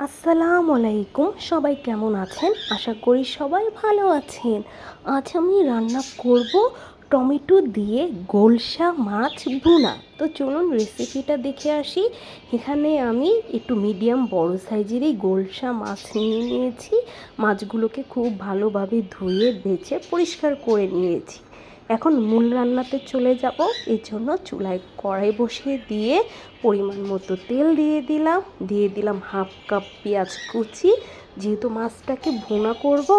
আসসালামু আলাইকুম, সবাই কেমন আছেন? আশা করি সবাই ভালো আছেন। আজ আমি রান্না করব টমেটো দিয়ে গোলসা মাছ ভুনা। তো চলুন রেসিপিটা দেখে আসি। এখানে আমি একটু মিডিয়াম বড় সাইজেরই গোলসা মাছ নিয়েছি। মাছগুলোকে খুব ভালোভাবে ধুয়ে বেছে পরিষ্কার করে নিয়েছি। এখন মূল রান্নাতে চলে যাব। এর জন্য চুলায় কড়াই বসিয়ে দিয়ে পরিমাণ মতো তেল দিয়ে দিলাম হাফ কাপ পেঁয়াজ কুচি। যেহেতু মাছটাকে ভুনা করব,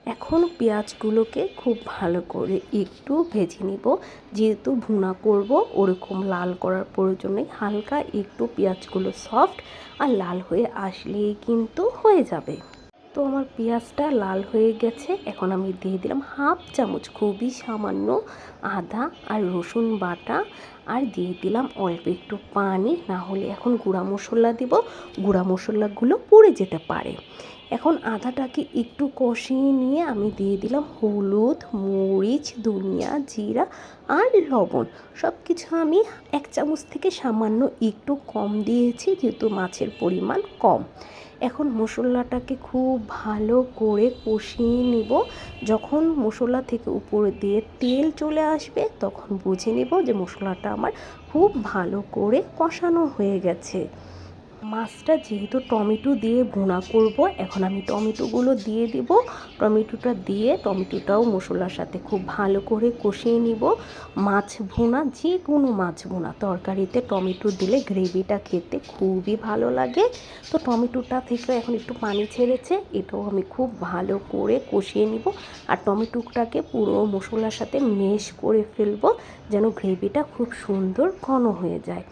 এখন পেঁয়াজগুলোকে খুব ভালো করে একটু ভেজে নিব। যেহেতু ভুনা করব, ওরকম লাল করার প্রয়োজন নেই। হালকা একটু পেঁয়াজগুলো সফট আর লাল হয়ে আসলেই কিন্তু হয়ে যাবে। তো আমার পেঁয়াজটা লাল হয়ে গেছে। এখন আমি দিয়ে দিলাম হাফ চামচ, খুবই সামান্য, আদা আর রসুন বাটা। আর দিয়ে দিলাম অল্প একটু পানি, না হলে এখন গুঁড়া মশলা দিব, গুঁড়া মশলাগুলো পুড়ে যেতে পারে। এখন আদাটাকে একটু কষিয়ে নিয়ে আমি দিয়ে দিলাম হলুদ, মরিচ, ধনিয়া, জিরা আর লবণ। সব কিছু আমি 1 চামচ থেকে সামান্য একটু কম দিয়েছি, যেহেতু মাছের পরিমাণ কম। এখন মশলাটাকে খুব ভালো করে কষিয়ে নিব। যখন মশলা থেকে উপর দিয়ে তেল চলে আসবে, তখন বুঝে নিব যে মশলাটা আমার খুব ভালো করে কষানো হয়ে গেছে। মাছটা যেহেতু টমেটো দিয়ে ভুনা করব, এখন আমি টমেটোগুলো দিয়ে দিব। টমেটোটাও মশলার সাথে খুব ভালো করে কষিয়ে নিব। মাছ ভুনা, যে কোনো মাছ ভুনা তরকারিতে টমেটো দিলে গ্রেভিটা খেতে খুবই ভালো লাগে। তো টমেটোটা থেকে এখন একটু পানি ছেড়েছে, এটাও আমি খুব ভালো করে কষিয়ে নিব। আর টমেটোটাকে পুরো মশলার সাথে মেশ করে ফেলবো, যেন গ্রেভিটা খুব সুন্দর ঘন হয়ে যায়।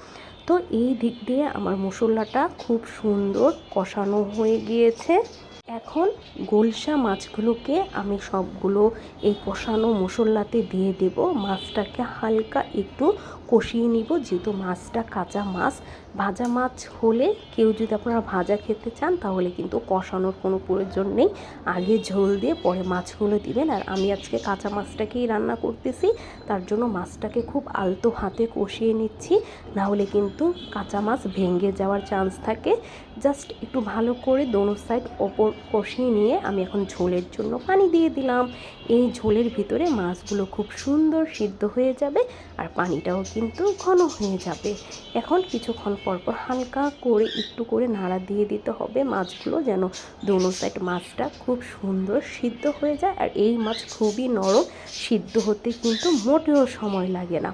তো এই দিক দিয়ে আমার মশলাটা খুব সুন্দর কষানো হয়ে গিয়েছে। এখন গোলসা মাছগুলোকে আমি সবগুলো এই কষানো মশলাতে দিয়ে দেব। মাছটাকে হালকা একটু কষিয়ে নিব, যেহেতু মাছটা কাঁচা মাছ। ভাজা মাছ হলে, কেউ যদি আপনারা ভাজা খেতে চান, তাহলে কিন্তু কষানোর কোনো প্রয়োজন নেই। আগে ঝোল দিয়ে পরে মাছগুলো দিবেন। আর আমি আজকে কাঁচা মাছটাকেই রান্না করতেছি, তার জন্য মাছটাকে খুব আলতো হাতে কষিয়ে নিচ্ছি, না হলে কিন্তু কাঁচা মাছ ভেঙে যাওয়ার চান্স থাকে। জাস্ট একটু ভালো করে দোনো সাইড ওপর কষিয়ে নিয়ে আমি এখন ঝোলের জন্য পানি দিয়ে দিলাম। এই ঝোলের ভিতরে মাছগুলো খুব সুন্দর সিদ্ধ হয়ে যাবে, আর পানিটাও কিন্তু ঘন হয়ে যাবে। এখন কিছুক্ষণ পরপর হালকা করে একটু করে নাড়া দিয়ে দিতে হবে মাছগুলো, যেন দোনো সাইড মাছটা খুব সুন্দর সিদ্ধ হয়ে যায়। আর এই মাছ খুবই নরম, সিদ্ধ হতে কিন্তু মোটেও সময় লাগে না।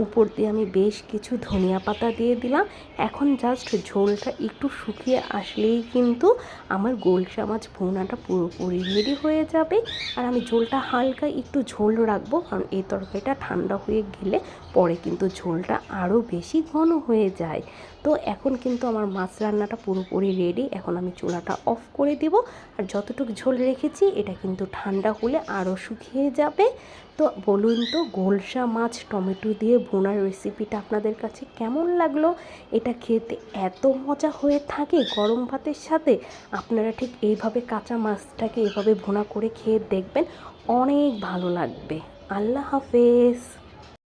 উপর দিয়ে আমি বেশ কিছু ধনিয়া পাতা দিয়ে দিলাম। এখন জাস্ট ঝোলটা একটু শুকিয়ে আসলেই কিন্তু আমার গোলসা মাছ ভুনাটা পুরোপুরি রেডি হয়ে যাবে। আর আমি ঝোলটা হালকা একটু ঝোল রাখবো, কারণ এই তরকারিটা ঠান্ডা হয়ে গেলে পরে কিন্তু ঝোলটা আরও বেশি ঘন হয়ে যায়। তো এখন কিন্তু আমার মাছ রান্নাটা পুরোপুরি রেডি। এখন আমি চুলাটা অফ করে দিব। আর যতটুকু ঝোল রেখেছি, এটা কিন্তু ঠান্ডা হলে আরও শুকিয়ে যাবে। তো বলুন তো, গোলসা মাছ টমেটো দিয়ে ভুনার রেসিপিটা আপনাদের কাছে কেমন লাগলো? এটা খেতে এত মজা হয়ে থাকে গরম ভাতের সাথে। আপনারা ঠিক এইভাবে কাঁচা মাছটাকে এভাবে ভুনা করে খেয়ে দেখবেন, অনেক ভালো লাগবে। আল্লাহ হাফেজ।